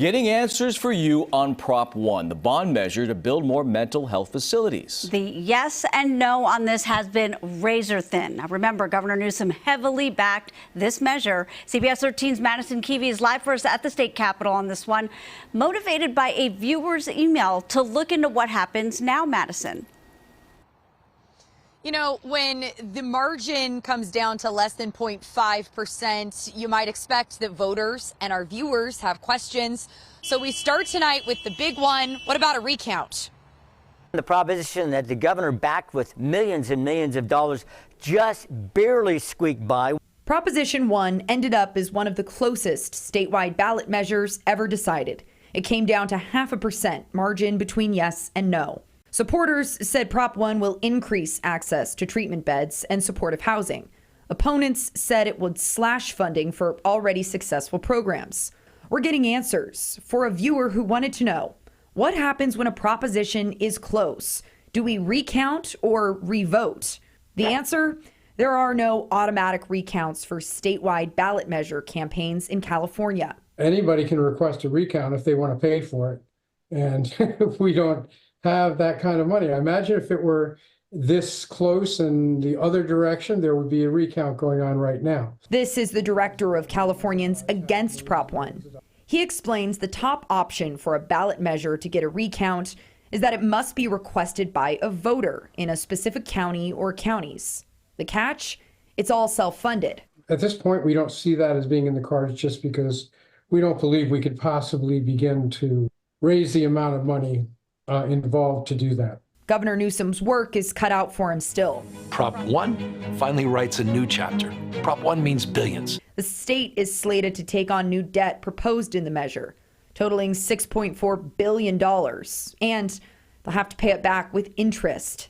Getting answers for you on Prop 1, the bond measure to build more mental health facilities. The yes and no on this has been razor thin. Now, remember, Governor Newsom heavily backed this measure. CBS 13's Madison Keevy is live for us at the state capitol on this one, motivated by a viewer's email to look into what happens now, Madison. You know, when the margin comes down to less than 0.5%, you might expect that voters and our viewers have questions. So we start tonight with the big one. What about a recount? The proposition that the governor backed with millions and millions of dollars just barely squeaked by. Proposition 1 ended up as one of the closest statewide ballot measures ever decided. It came down to 0.5% margin between yes and no. Supporters said Prop 1 will increase access to treatment beds and supportive housing. Opponents said it would slash funding for already successful programs. We're getting answers for a viewer who wanted to know, what happens when a proposition is close? Do we recount or revote? The answer? There are no automatic recounts for statewide ballot measure campaigns in California. Anybody can request a recount if they want to pay for it. And if we don't have that kind of money. I imagine if it were this close in the other direction, there would be a recount going on right now. This is the director of Californians Against Prop 1. He explains the top option for a ballot measure to get a recount is that it must be requested by a voter in a specific county or counties. The catch? It's all self-funded. At this point, we don't see that as being in the cards just because we don't believe we could possibly begin to raise the amount of money involved to do that. Governor Newsom's work is cut out for him still. Prop 1 finally writes a new chapter. Prop 1 means billions. The state is slated to take on new debt proposed in the measure, totaling $6.4 billion. And they'll have to pay it back with interest.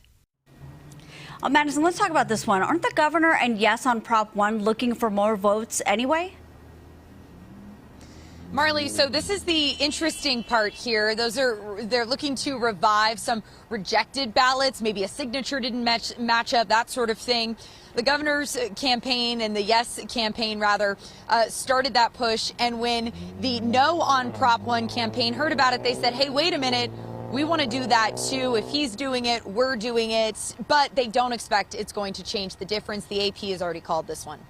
Madison, let's talk about this one. Aren't the governor and yes on Prop 1 looking for more votes anyway? Marley, so this is the interesting part here. They're looking to revive some rejected ballots. Maybe a signature didn't match up, that sort of thing. The governor's campaign and the yes campaign, rather, started that push. And when the no on Prop 1 campaign heard about it, they said, hey, wait a minute. We want to do that, too. If he's doing it, we're doing it. But they don't expect it's going to change the difference. The AP has already called this one.